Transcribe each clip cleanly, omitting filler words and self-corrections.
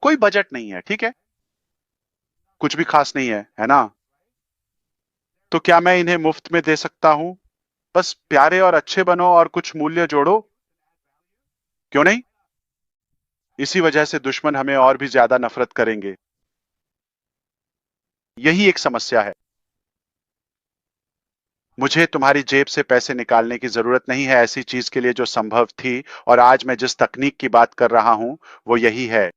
कोई बजट नहीं है, ठीक है, कुछ भी खास नहीं है ना? तो क्या मैं इन्हें मुफ्त में दे सकता हूं? बस प्यारे और अच्छे बनो और कुछ मूल्य जोड़ो, क्यों नहीं? इसी वजह से दुश्मन हमें और भी ज्यादा नफरत करेंगे। यही एक समस्या है। मुझे तुम्हारी जेब से पैसे निकालने की जरूरत नहीं है ऐसी चीज के लिए जो संभव थी, और आज मैं जिस तकनीक की बात कर रहा हूं वो यही है।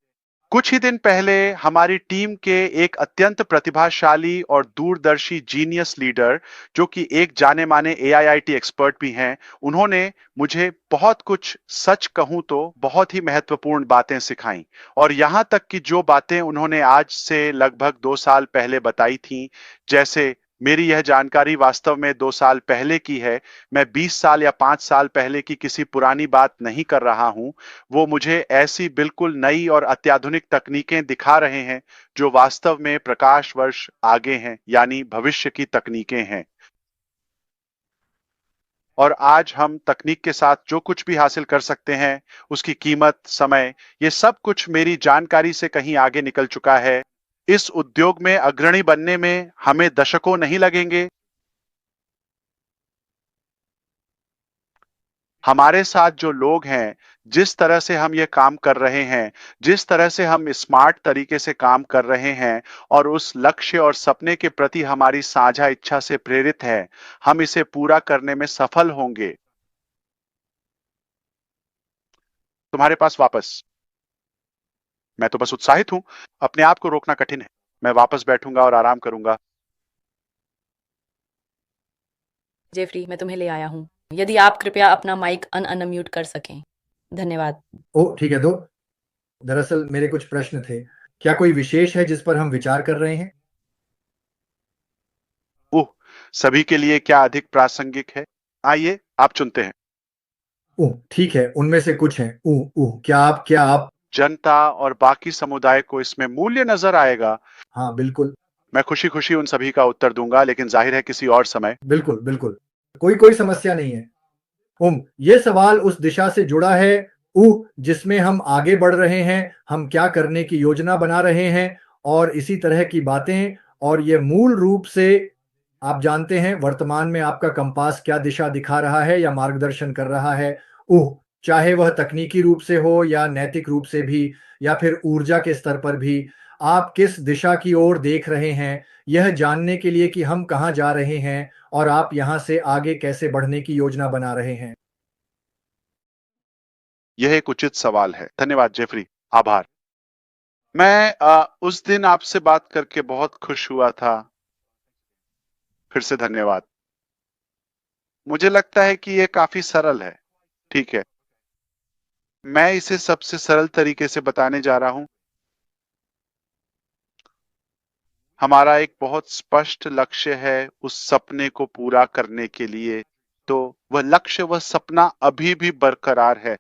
कुछ ही दिन पहले हमारी टीम के एक अत्यंत प्रतिभाशाली और दूरदर्शी जीनियस लीडर, जो कि एक जाने माने एआईआईटी एक्सपर्ट भी हैं, उन्होंने मुझे बहुत कुछ, सच कहूं तो बहुत ही महत्वपूर्ण बातें सिखाई। और यहां तक कि जो बातें उन्होंने आज से लगभग 2 साल पहले बताई थी, जैसे मेरी यह जानकारी वास्तव में 2 साल पहले की है, मैं 20 साल या 5 साल पहले की किसी पुरानी बात नहीं कर रहा हूं। वो मुझे ऐसी बिल्कुल नई और अत्याधुनिक तकनीकें दिखा रहे हैं जो वास्तव में प्रकाश वर्ष आगे हैं, यानी भविष्य की तकनीकें हैं। और आज हम तकनीक के साथ जो कुछ भी हासिल कर सकते हैं, उसकी कीमत, समय, ये सब कुछ मेरी जानकारी से कहीं आगे निकल चुका है। इस उद्योग में अग्रणी बनने में हमें दशकों नहीं लगेंगे। हमारे साथ जो लोग हैं, जिस तरह से हम ये काम कर रहे हैं, जिस तरह से हम स्मार्ट तरीके से काम कर रहे हैं और उस लक्ष्य और सपने के प्रति हमारी साझा इच्छा से प्रेरित है, हम इसे पूरा करने में सफल होंगे। तुम्हारे पास वापस। मैं तो बस उत्साहित हूं। अपने आप को रोकना कठिन है। मैं वापस बैठूंगा और आराम करूंगा। जेफरी, मैं तुम्हें ले आया हूँ। यदि आप कृपया अपना माइक अनम्यूट कर सकें। धन्यवाद। ओ ठीक है, दो। दरअसल मेरे कुछ प्रश्न थे। क्या कोई विशेष है जिस पर हम विचार कर रहे हैं? ओह, सभी के लिए क्या अधिक प्रासंगिक है? आइए, आप चुनते हैं। ओह ठीक है, उनमें से कुछ हैं। ओह ओह, क्या आप? जनता और बाकी समुदाय को इसमें मूल्य नजर आएगा। हाँ बिल्कुल। मैं खुशी खुशी उन सभी का उत्तर दूंगा, लेकिन जाहिर है किसी और समय। बिल्कुल बिल्कुल, कोई कोई समस्या नहीं है। ये सवाल उस दिशा से जुड़ा है, जिसमें हम आगे बढ़ रहे हैं, हम क्या करने की योजना बना रहे हैं और इसी तरह की बातें। और ये मूल रूप से, आप जानते हैं, वर्तमान में आपका कंपास क्या दिशा दिखा रहा है या मार्गदर्शन कर रहा है। चाहे वह तकनीकी रूप से हो या नैतिक रूप से भी, या फिर ऊर्जा के स्तर पर भी, आप किस दिशा की ओर देख रहे हैं, यह जानने के लिए कि हम कहाँ जा रहे हैं और आप यहाँ से आगे कैसे बढ़ने की योजना बना रहे हैं। यह एक उचित सवाल है। धन्यवाद जेफरी। आभार। मैं उस दिन आपसे बात करके बहुत खुश हुआ था। फिर से धन्यवाद। मुझे लगता है कि यह काफी सरल है। ठीक है, मैं इसे सबसे सरल तरीके से बताने जा रहा हूं। हमारा एक बहुत स्पष्ट लक्ष्य है उस सपने को पूरा करने के लिए। तो वह लक्ष्य, वह सपना अभी भी बरकरार है।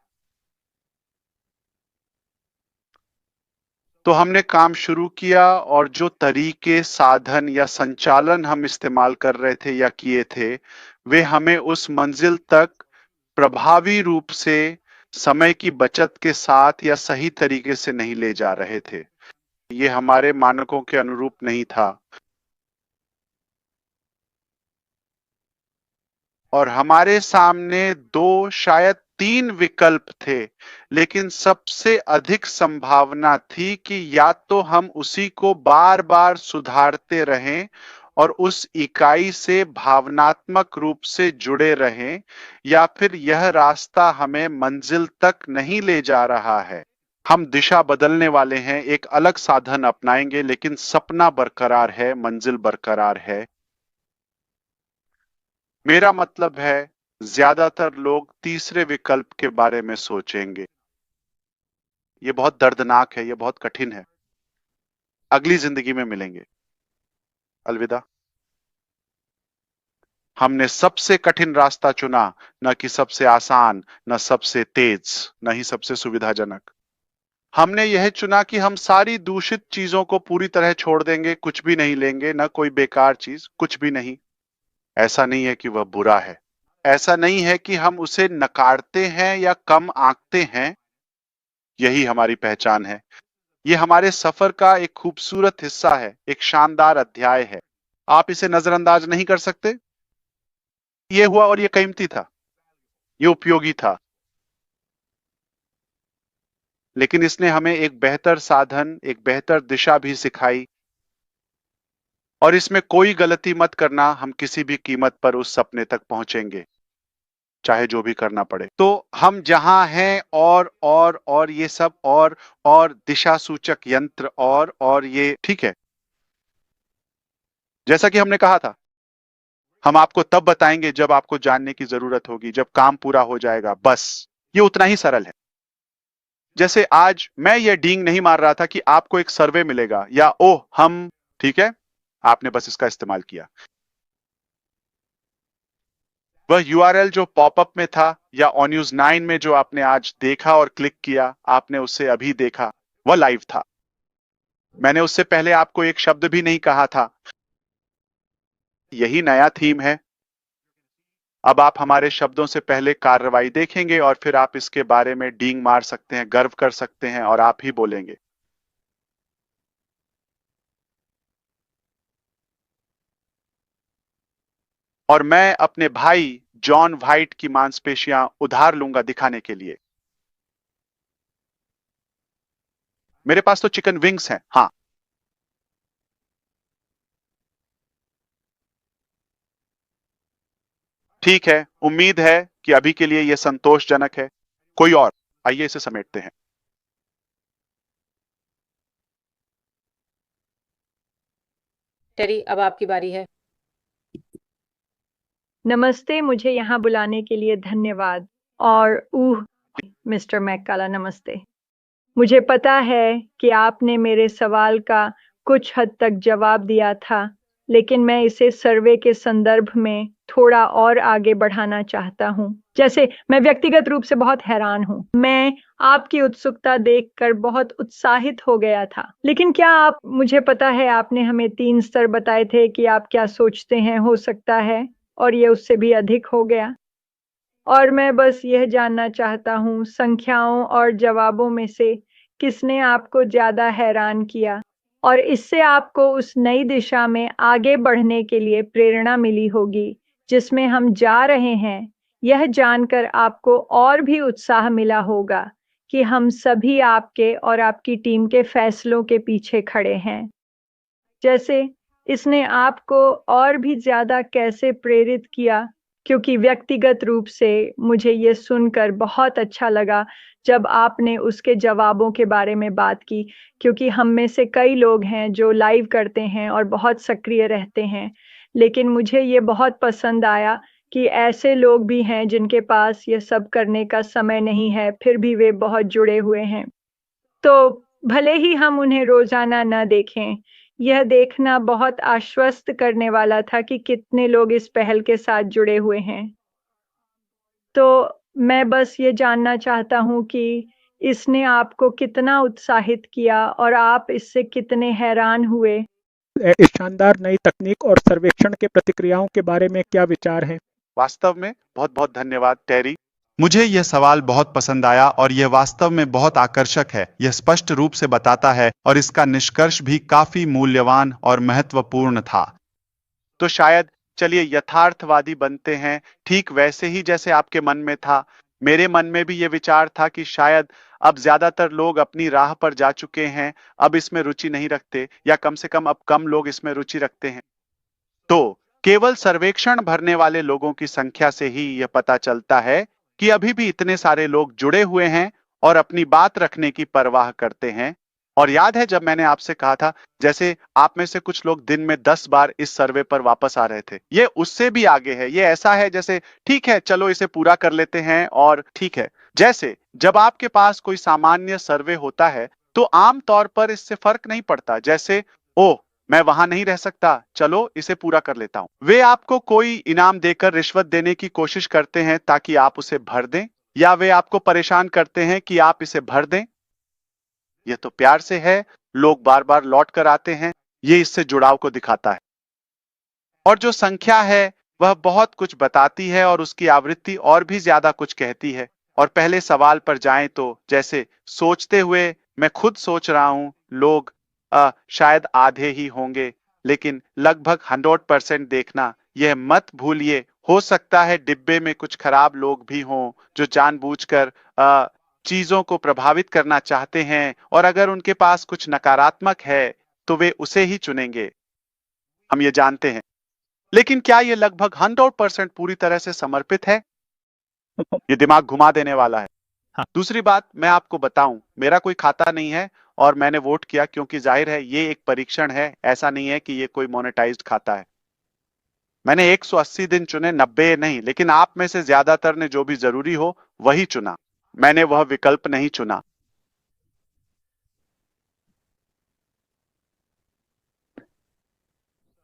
तो हमने काम शुरू किया, और जो तरीके, साधन या संचालन हम इस्तेमाल कर रहे थे या किए थे, वे हमें उस मंजिल तक प्रभावी रूप से, समय की बचत के साथ या सही तरीके से नहीं ले जा रहे थे। ये हमारे मानकों के अनुरूप नहीं था। और हमारे सामने दो, शायद तीन विकल्प थे, लेकिन सबसे अधिक संभावना थी कि या तो हम उसी को बार बार सुधारते रहें और उस इकाई से भावनात्मक रूप से जुड़े रहें, या फिर यह रास्ता हमें मंजिल तक नहीं ले जा रहा है। हम दिशा बदलने वाले हैं, एक अलग साधन अपनाएंगे, लेकिन सपना बरकरार है, मंजिल बरकरार है। मेरा मतलब है, ज्यादातर लोग तीसरे विकल्प के बारे में सोचेंगे। ये बहुत दर्दनाक है, ये बहुत कठिन है। अगली जिंदगी में मिलेंगे। अलविदा। हमने सबसे कठिन रास्ता चुना, न कि सबसे आसान, न सबसे तेज, न ही सबसे सुविधाजनक। हमने यह चुना कि हम सारी दूषित चीजों को पूरी तरह छोड़ देंगे, कुछ भी नहीं लेंगे, न कोई बेकार चीज, कुछ भी नहीं। ऐसा नहीं है कि वह बुरा है। ऐसा नहीं है कि हम उसे नकारते हैं या कम आंकते हैं। यही हमारी पहचान है। ये हमारे सफर का एक खूबसूरत हिस्सा है, एक शानदार अध्याय है। आप इसे नजरअंदाज नहीं कर सकते। ये हुआ और ये कीमती था, ये उपयोगी था, लेकिन इसने हमें एक बेहतर साधन, एक बेहतर दिशा भी सिखाई। और इसमें कोई गलती मत करना, हम किसी भी कीमत पर उस सपने तक पहुंचेंगे, चाहे जो भी करना पड़े। तो हम जहां हैं और ये सब और दिशा सूचक यंत्र और ये ठीक है। जैसा कि हमने कहा था, हम आपको तब बताएंगे जब आपको जानने की जरूरत होगी, जब काम पूरा हो जाएगा। बस ये उतना ही सरल है। जैसे आज मैं ये डींग नहीं मार रहा था कि आपको एक सर्वे मिलेगा या ओह हम ठीक है, आपने बस इसका इस्तेमाल किया। वह यूआरएल जो पॉपअप में था या ऑन न्यूज 9 में जो आपने आज देखा और क्लिक किया, आपने उसे अभी देखा, वह लाइव था। मैंने उससे पहले आपको एक शब्द भी नहीं कहा था। यही नया थीम है। अब आप हमारे शब्दों से पहले कार्रवाई देखेंगे और फिर आप इसके बारे में डींग मार सकते हैं, गर्व कर सकते हैं और आप ही बोलेंगे। और मैं अपने भाई जॉन वाइट की मांसपेशियां उधार लूंगा दिखाने के लिए। मेरे पास तो चिकन विंग्स हैं। हाँ, ठीक है। उम्मीद है कि अभी के लिए यह संतोषजनक है। कोई और? आइए इसे समेटते हैं। टेरी, अब आपकी बारी है। नमस्ते, मुझे यहाँ बुलाने के लिए धन्यवाद। और मिस्टर मैककाला, नमस्ते। मुझे पता है कि आपने मेरे सवाल का कुछ हद तक जवाब दिया था, लेकिन मैं इसे सर्वे के संदर्भ में थोड़ा और आगे बढ़ाना चाहता हूँ। जैसे मैं व्यक्तिगत रूप से बहुत हैरान हूँ। मैं आपकी उत्सुकता देखकर बहुत उत्साहित हो गया था। लेकिन क्या आप मुझे पता है आपने हमें 3 स्तर बताए थे कि आप क्या सोचते हैं हो सकता है, और ये उससे भी अधिक हो गया। और मैं बस यह जानना चाहता हूँ, संख्याओं और जवाबों में से किसने आपको ज़्यादा हैरान किया और इससे आपको उस नई दिशा में आगे बढ़ने के लिए प्रेरणा मिली होगी जिसमें हम जा रहे हैं। यह जानकर आपको और भी उत्साह मिला होगा कि हम सभी आपके और आपकी टीम के फैसलों के पीछे खड़े हैं। जैसे इसने आपको और भी ज़्यादा कैसे प्रेरित किया? क्योंकि व्यक्तिगत रूप से मुझे ये सुनकर बहुत अच्छा लगा जब आपने उसके जवाबों के बारे में बात की, क्योंकि हम में से कई लोग हैं जो लाइव करते हैं और बहुत सक्रिय रहते हैं। लेकिन मुझे ये बहुत पसंद आया कि ऐसे लोग भी हैं जिनके पास ये सब करने का समय नहीं है, फिर भी वे बहुत जुड़े हुए हैं। तो भले ही हम उन्हें रोज़ाना न देखें, यह देखना बहुत आश्वस्त करने वाला था कि कितने लोग इस पहल के साथ जुड़े हुए हैं। तो मैं बस ये जानना चाहता हूँ कि इसने आपको कितना उत्साहित किया और आप इससे कितने हैरान हुए? इस शानदार नई तकनीक और सर्वेक्षण के प्रतिक्रियाओं के बारे में क्या विचार हैं? वास्तव में बहुत बहुत धन्यवाद टेरी। मुझे यह सवाल बहुत पसंद आया और यह वास्तव में बहुत आकर्षक है। यह स्पष्ट रूप से बताता है और इसका निष्कर्ष भी काफी मूल्यवान और महत्वपूर्ण था। तो शायद चलिए यथार्थवादी बनते हैं, ठीक वैसे ही जैसे आपके मन में था। मेरे मन में भी यह विचार था कि शायद अब ज्यादातर लोग अपनी राह पर जा चुके हैं, अब इसमें रुचि नहीं रखते, या कम से कम अब कम लोग इसमें रुचि रखते हैं। तो केवल सर्वेक्षण भरने वाले लोगों की संख्या से ही यह पता चलता है कि अभी भी इतने सारे लोग जुड़े हुए हैं और अपनी बात रखने की परवाह करते हैं। और याद है जब मैंने आपसे कहा था, जैसे आप में से कुछ लोग दिन में 10 बार इस सर्वे पर वापस आ रहे थे, ये उससे भी आगे है। ये ऐसा है जैसे ठीक है चलो इसे पूरा कर लेते हैं और ठीक है। जैसे जब आपके पास कोई सामान्य सर्वे होता है तो आम तौर पर इससे फर्क नहीं पड़ता, जैसे ओह मैं वहां नहीं रह सकता, चलो इसे पूरा कर लेता हूं। वे आपको कोई इनाम देकर रिश्वत देने की कोशिश करते हैं ताकि आप उसे भर दें, या वे आपको परेशान करते हैं कि आप इसे भर दें। यह तो प्यार से है, लोग बार बार लौट कर आते हैं, ये इससे जुड़ाव को दिखाता है। और जो संख्या है वह बहुत कुछ बताती है और उसकी आवृत्ति और भी ज्यादा कुछ कहती है। और पहले सवाल पर जाएं तो जैसे सोचते हुए मैं खुद सोच रहा हूं लोग शायद आधे ही होंगे, लेकिन लगभग 100% देखना। यह मत भूलिए, हो सकता है डिब्बे में कुछ खराब लोग भी हों जो जानबूझकर चीजों को प्रभावित करना चाहते हैं, और अगर उनके पास कुछ नकारात्मक है तो वे उसे ही चुनेंगे। हम ये जानते हैं, लेकिन क्या ये लगभग 100% पूरी तरह से समर्पित है? ये दिमाग घुमा देने वाला है। हाँ। दूसरी बात मैं आपको बताऊं, मेरा कोई खाता नहीं है और मैंने वोट किया क्योंकि जाहिर है ये एक परीक्षण है, ऐसा नहीं है कि ये कोई मोनेटाइज्ड खाता है। मैंने 180 दिन चुने, 90 नहीं, लेकिन आप में से ज्यादातर ने जो भी जरूरी हो वही चुना। मैंने वह विकल्प नहीं चुना।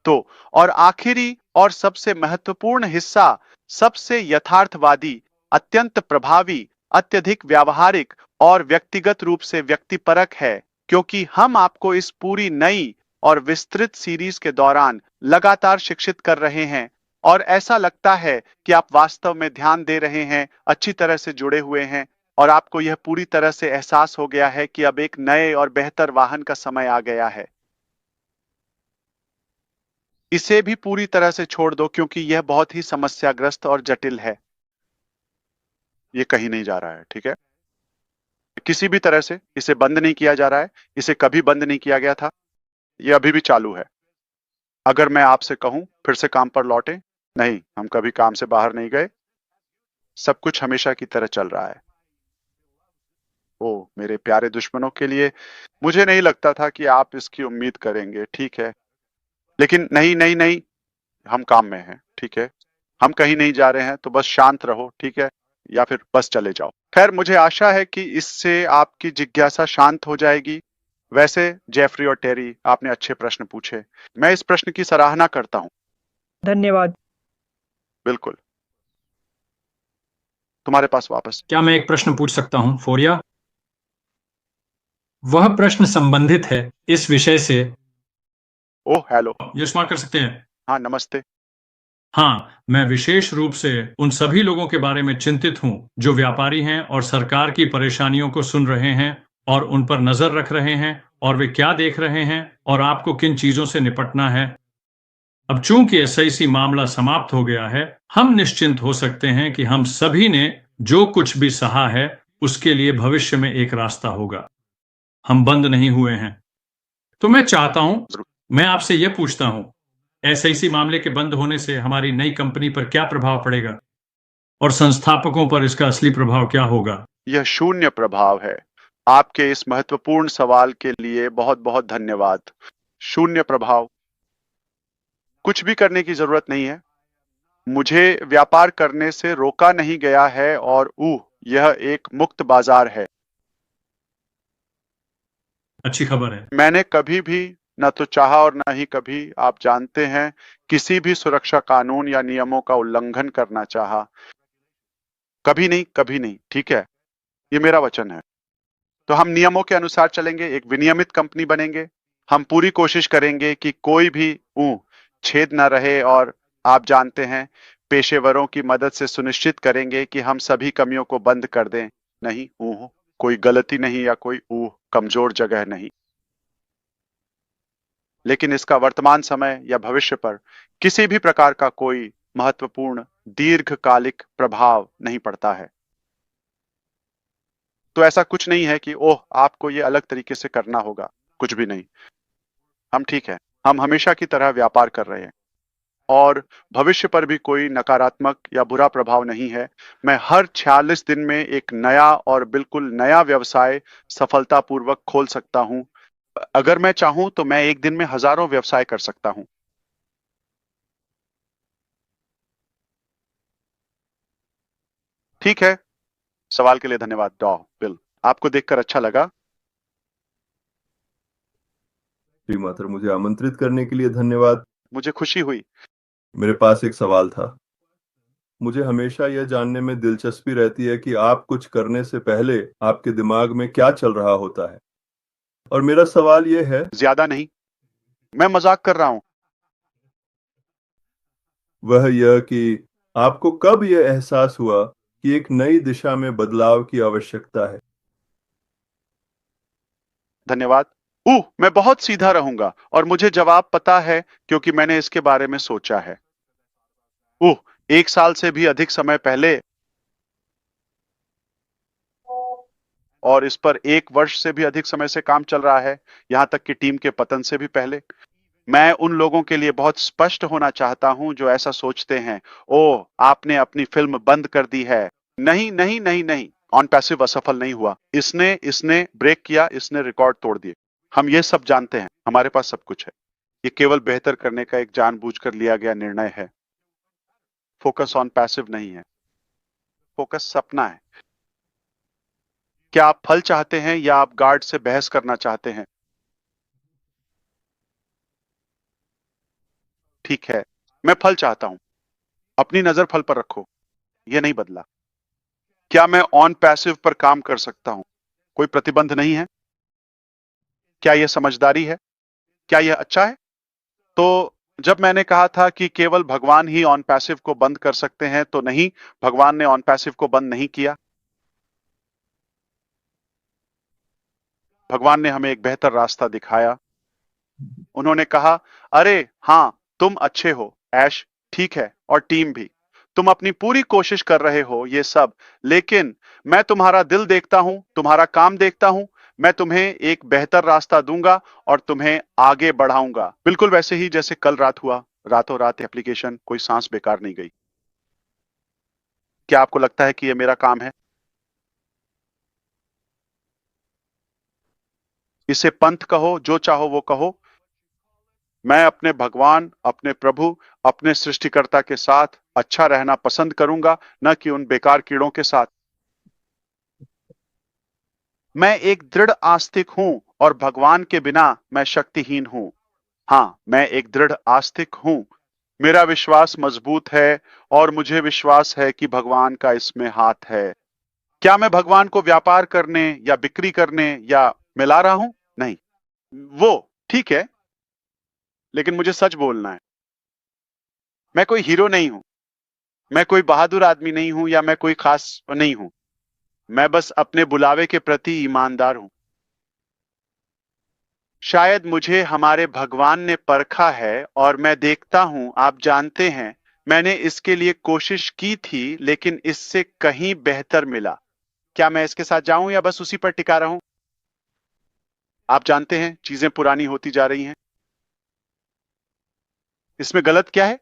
तो और आखिरी और सबसे महत्वपूर्ण हिस्सा, सबसे यथार्थवादी, अत्यंत प्रभावी, अत्यधिक व्यावहारिक और व्यक्तिगत रूप से व्यक्तिपरक है, क्योंकि हम आपको इस पूरी नई और विस्तृत सीरीज के दौरान लगातार शिक्षित कर रहे हैं, और ऐसा लगता है कि आप वास्तव में ध्यान दे रहे हैं, अच्छी तरह से जुड़े हुए हैं, और आपको यह पूरी तरह से एहसास हो गया है कि अब एक नए और बेहतर वाहन का समय आ गया है। इसे भी पूरी तरह से छोड़ दो क्योंकि यह बहुत ही समस्याग्रस्त और जटिल है। ये कहीं नहीं जा रहा है, ठीक है? किसी भी तरह से इसे बंद नहीं किया जा रहा है, इसे कभी बंद नहीं किया गया था, ये अभी भी चालू है। अगर मैं आपसे कहूं फिर से काम पर लौटें, नहीं, हम कभी काम से बाहर नहीं गए, सब कुछ हमेशा की तरह चल रहा है। ओ मेरे प्यारे दुश्मनों के लिए, मुझे नहीं लगता था कि आप इसकी उम्मीद करेंगे, ठीक है, लेकिन नहीं नहीं नहीं, हम काम में हैं, ठीक है, हम कहीं नहीं जा रहे हैं, तो बस शांत रहो, ठीक है, या फिर बस चले जाओ। खैर, मुझे आशा है कि इससे आपकी जिज्ञासा शांत हो जाएगी। वैसे जेफरी और टेरी, आपने अच्छे प्रश्न पूछे, मैं इस प्रश्न की सराहना करता हूं। धन्यवाद। बिल्कुल, तुम्हारे पास वापस। क्या मैं एक प्रश्न पूछ सकता हूं, फोरिया? वह प्रश्न संबंधित है इस विषय से। Oh hello. ये स्मार्ट कर सकते हैं। हाँ नमस्ते। हाँ, मैं विशेष रूप से उन सभी लोगों के बारे में चिंतित हूं जो व्यापारी हैं और सरकार की परेशानियों को सुन रहे हैं और उन पर नजर रख रहे हैं और वे क्या देख रहे हैं और आपको किन चीजों से निपटना है। अब चूंकि एसआईसी मामला समाप्त हो गया है, हम निश्चिंत हो सकते हैं कि हम सभी ने जो कुछ भी सहा है उसके लिए भविष्य में एक रास्ता होगा। हम बंद नहीं हुए हैं। तो मैं चाहता हूं, मैं आपसे यह पूछता हूं, एसआईसी मामले के बंद होने से हमारी नई कंपनी पर क्या प्रभाव पड़ेगा और संस्थापकों पर इसका असली प्रभाव क्या होगा? यह शून्य प्रभाव है। आपके इस महत्वपूर्ण सवाल के लिए बहुत बहुत धन्यवाद। शून्य प्रभाव, कुछ भी करने की जरूरत नहीं है। मुझे व्यापार करने से रोका नहीं गया है, और यह एक मुक्त बाजार है। अच्छी खबर है। मैंने कभी भी न तो चाहा और न ही कभी, आप जानते हैं, किसी भी सुरक्षा कानून या नियमों का उल्लंघन करना चाहा। कभी नहीं, कभी नहीं, ठीक है? ये मेरा वचन है। तो हम नियमों के अनुसार चलेंगे, एक विनियमित कंपनी बनेंगे। हम पूरी कोशिश करेंगे कि कोई भी छेद न रहे, और आप जानते हैं, पेशेवरों की मदद से सुनिश्चित करेंगे कि हम सभी कमियों को बंद कर दें। नहीं, कोई गलती नहीं या कोई कमजोर जगह नहीं। लेकिन इसका वर्तमान समय या भविष्य पर किसी भी प्रकार का कोई महत्वपूर्ण दीर्घकालिक प्रभाव नहीं पड़ता है। तो ऐसा कुछ नहीं है कि आपको ये अलग तरीके से करना होगा, कुछ भी नहीं। हम ठीक है, हम हमेशा की तरह व्यापार कर रहे हैं, और भविष्य पर भी कोई नकारात्मक या बुरा प्रभाव नहीं है। मैं हर 46 दिन में एक नया और बिल्कुल नया व्यवसाय सफलतापूर्वक खोल सकता हूं। अगर मैं चाहूं तो मैं एक दिन में हजारों व्यवसाय कर सकता हूं। ठीक है, सवाल के लिए धन्यवाद बिल। आपको देखकर अच्छा लगा। श्रीमात्र, मुझे आमंत्रित करने के लिए धन्यवाद। मुझे खुशी हुई। मेरे पास एक सवाल था। मुझे हमेशा यह जानने में दिलचस्पी रहती है कि आप कुछ करने से पहले आपके दिमाग में क्या चल रहा होता है, और मेरा सवाल यह है। ज्यादा नहीं, मैं मजाक कर रहा हूं। वह यह कि आपको कब यह एहसास हुआ कि एक नई दिशा में बदलाव की आवश्यकता है? धन्यवाद। मैं बहुत सीधा रहूंगा और मुझे जवाब पता है क्योंकि मैंने इसके बारे में सोचा है। 1 साल से भी अधिक समय पहले और इस पर 1 वर्ष से भी अधिक समय से काम चल रहा है, यहां तक कि टीम के पतन से भी पहले। मैं उन लोगों के लिए बहुत स्पष्ट होना चाहता हूं जो ऐसा सोचते हैं, ओह आपने अपनी फिल्म बंद कर दी है। नहीं नहीं नहीं नहीं, ऑन पैसिव असफल नहीं हुआ। इसने ब्रेक किया, इसने रिकॉर्ड तोड़ दिए। हम ये सब जानते हैं, हमारे पास सब कुछ है। ये केवल बेहतर करने का एक जानबूझकर लिया गया निर्णय है। फोकस ऑन पैसिव नहीं है, फोकस सपना है। क्या आप फल चाहते हैं या आप गार्ड से बहस करना चाहते हैं? ठीक है, मैं फल चाहता हूं। अपनी नजर फल पर रखो, यह नहीं बदला। क्या मैं ऑन पैसिव पर काम कर सकता हूं? कोई प्रतिबंध नहीं है। क्या यह समझदारी है? क्या यह अच्छा है? तो जब मैंने कहा था कि केवल भगवान ही ऑन पैसिव को बंद कर सकते हैं, तो नहीं, भगवान ने ऑन पैसिव को बंद नहीं किया। भगवान ने हमें एक बेहतर रास्ता दिखाया। उन्होंने कहा, अरे हां, तुम अच्छे हो ऐश, ठीक है, और टीम भी। तुम अपनी पूरी कोशिश कर रहे हो ये सब, लेकिन मैं तुम्हारा दिल देखता हूं, तुम्हारा काम देखता हूं। मैं तुम्हें एक बेहतर रास्ता दूंगा और तुम्हें आगे बढ़ाऊंगा, बिल्कुल वैसे ही जैसे कल रात हुआ। रातों रात एप्लीकेशन, कोई सांस बेकार नहीं गई। क्या आपको लगता है कि यह मेरा काम है? इसे पंथ कहो, जो चाहो वो कहो। मैं अपने भगवान, अपने प्रभु, अपने सृष्टिकर्ता के साथ अच्छा रहना पसंद करूंगा, न कि उन बेकार कीड़ों के साथ। मैं एक दृढ़ आस्तिक हूं और भगवान के बिना मैं शक्तिहीन हूं। हां, मैं एक दृढ़ आस्तिक हूं। मेरा विश्वास मजबूत है और मुझे विश्वास है कि भगवान का इसमें हाथ है। क्या मैं भगवान को व्यापार करने या बिक्री करने या मिला रहा हूं? नहीं, वो ठीक है, लेकिन मुझे सच बोलना है। मैं कोई हीरो नहीं हूं, मैं कोई बहादुर आदमी नहीं हूं, या मैं कोई खास नहीं हूं। मैं बस अपने बुलावे के प्रति ईमानदार हूं। शायद मुझे हमारे भगवान ने परखा है और मैं देखता हूं, आप जानते हैं, मैंने इसके लिए कोशिश की थी लेकिन इससे कहीं बेहतर मिला। क्या मैं इसके साथ जाऊं या बस उसी पर टिका रहूं? आप जानते हैं, चीजें पुरानी होती जा रही हैं। इसमें गलत क्या है?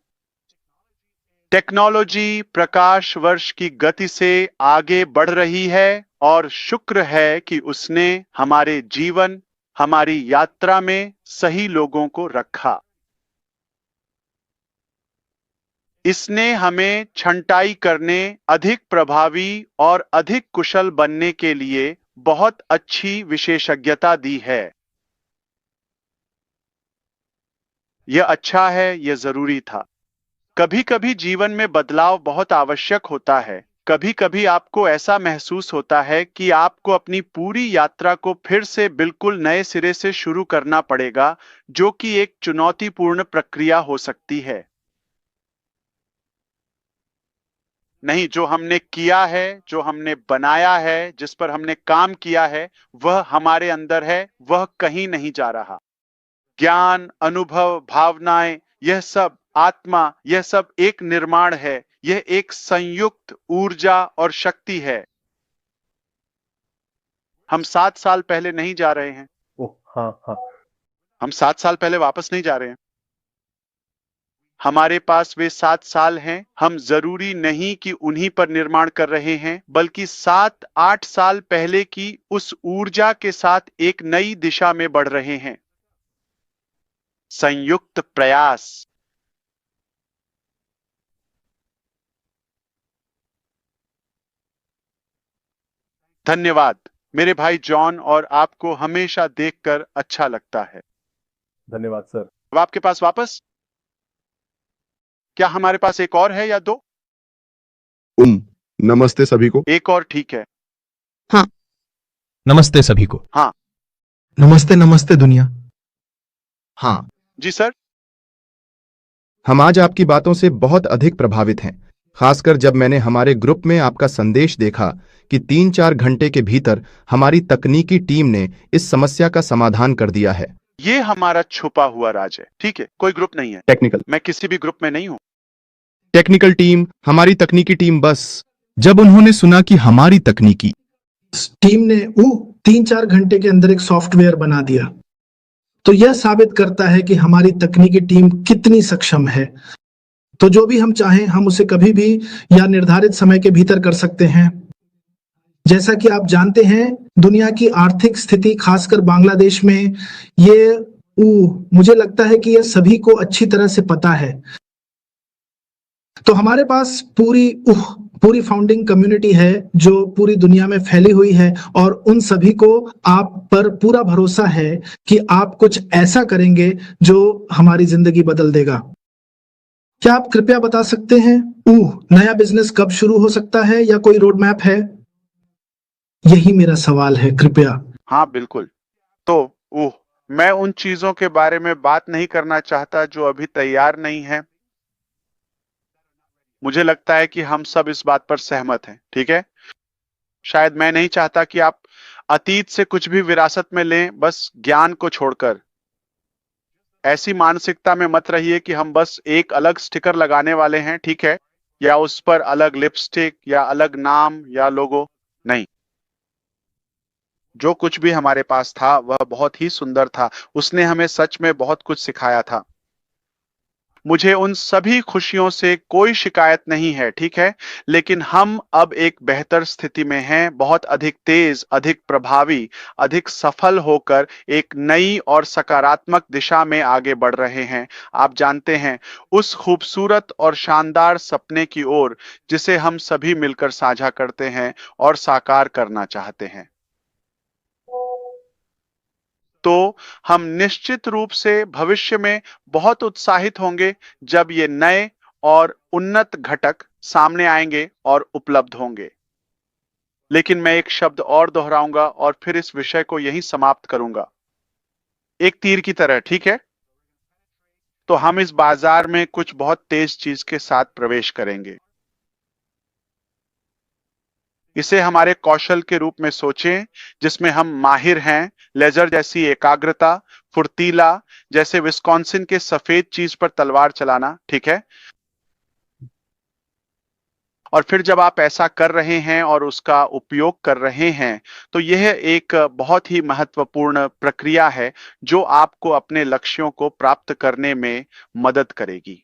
टेक्नोलॉजी प्रकाश वर्ष की गति से आगे बढ़ रही है और शुक्र है कि उसने हमारे जीवन, हमारी यात्रा में सही लोगों को रखा। इसने हमें छंटाई करने, अधिक प्रभावी और अधिक कुशल बनने के लिए बहुत अच्छी विशेषज्ञता दी है। यह अच्छा है, यह जरूरी था। कभी कभी जीवन में बदलाव बहुत आवश्यक होता है। कभी कभी आपको ऐसा महसूस होता है कि आपको अपनी पूरी यात्रा को फिर से बिल्कुल नए सिरे से शुरू करना पड़ेगा, जो कि एक चुनौतीपूर्ण प्रक्रिया हो सकती है। नहीं, जो हमने किया है, जो हमने बनाया है, जिस पर हमने काम किया है, वह हमारे अंदर है, वह कहीं नहीं जा रहा। ज्ञान, अनुभव, भावनाएं, यह सब आत्मा, यह सब एक निर्माण है। यह एक संयुक्त ऊर्जा और शक्ति है। हम 7 साल पहले नहीं जा रहे हैं। ओह हाँ हाँ, हम 7 साल पहले वापस नहीं जा रहे हैं। हमारे पास वे 7 साल हैं। हम जरूरी नहीं कि उन्हीं पर निर्माण कर रहे हैं, बल्कि 7-8 साल पहले की उस ऊर्जा के साथ एक नई दिशा में बढ़ रहे हैं। संयुक्त प्रयास। धन्यवाद मेरे भाई जॉन, और आपको हमेशा देखकर अच्छा लगता है। धन्यवाद सर। अब आपके पास वापस? क्या हमारे पास एक और है या 2? नमस्ते सभी को। एक और ठीक है। नमस्ते सभी को। हाँ नमस्ते नमस्ते दुनिया। हाँ, जी सर। हम आज आपकी बातों से बहुत अधिक प्रभावित हैं। खासकर जब मैंने हमारे ग्रुप में आपका संदेश देखा कि 3-4 घंटे के भीतर हमारी तकनीकी टीम ने इस समस्या का समाधान कर दिया है। ये हमारा छुपा हुआ राज है, ठीक है? कोई ग्रुप नहीं है। मैं किसी भी ग्रुप में नहीं हूं। टेक्निकल टीम, हमारी तकनीकी टीम बस जब उन्होंने सुना कि हमारी तकनीकी टीम ने 3-4 घंटे के अंदर एक सॉफ्टवेयर बना दिया, तो यह साबित करता है कि हमारी तकनीकी टीम कितनी सक्षम है। तो जो भी हम चाहें हम उसे कभी भी या निर्धारित समय के भीतर कर सकते हैं। जैसा कि आप जानते हैं, दुनिया की आर्थिक स्थिति खासकर बांग्लादेश में ये मुझे लगता है कि यह सभी को अच्छी तरह से पता है। तो हमारे पास पूरी फाउंडिंग कम्युनिटी है जो पूरी दुनिया में फैली हुई है और उन सभी को आप पर पूरा भरोसा है कि आप कुछ ऐसा करेंगे जो हमारी जिंदगी बदल देगा। क्या आप कृपया बता सकते हैं नया बिजनेस कब शुरू हो सकता है या कोई रोड मैप है? यही मेरा सवाल है, कृपया। हाँ, बिल्कुल। तो मैं उन चीजों के बारे में बात नहीं करना चाहता जो अभी तैयार नहीं है। मुझे लगता है कि हम सब इस बात पर सहमत हैं, ठीक है? शायद मैं नहीं चाहता कि आप अतीत से कुछ भी विरासत में लें, बस ज्ञान को छोड़कर। ऐसी मानसिकता में मत रहिए कि हम बस एक अलग स्टिकर लगाने वाले हैं, ठीक है? या उस पर अलग लिपस्टिक या अलग नाम या लोगो। नहीं, जो कुछ भी हमारे पास था वह बहुत ही सुंदर था। उसने हमें सच में बहुत कुछ सिखाया था। मुझे उन सभी खुशियों से कोई शिकायत नहीं है, ठीक है? लेकिन हम अब एक बेहतर स्थिति में हैं, बहुत अधिक तेज, अधिक प्रभावी, अधिक सफल होकर एक नई और सकारात्मक दिशा में आगे बढ़ रहे हैं। आप जानते हैं, उस खूबसूरत और शानदार सपने की ओर जिसे हम सभी मिलकर साझा करते हैं और साकार करना चाहते हैं। तो हम निश्चित रूप से भविष्य में बहुत उत्साहित होंगे जब ये नए और उन्नत घटक सामने आएंगे और उपलब्ध होंगे। लेकिन मैं एक शब्द और दोहराऊंगा और फिर इस विषय को यहीं समाप्त करूंगा। एक तीर की तरह, ठीक है? तो हम इस बाजार में कुछ बहुत तेज चीज के साथ प्रवेश करेंगे। इसे हमारे कौशल के रूप में सोचें, जिसमें हम माहिर हैं। लेजर जैसी एकाग्रता, फुर्तीला, जैसे विस्कॉन्सिन के सफेद चीज पर तलवार चलाना, ठीक है? और फिर जब आप ऐसा कर रहे हैं और उसका उपयोग कर रहे हैं, तो यह एक बहुत ही महत्वपूर्ण प्रक्रिया है जो आपको अपने लक्ष्यों को प्राप्त करने में मदद करेगी।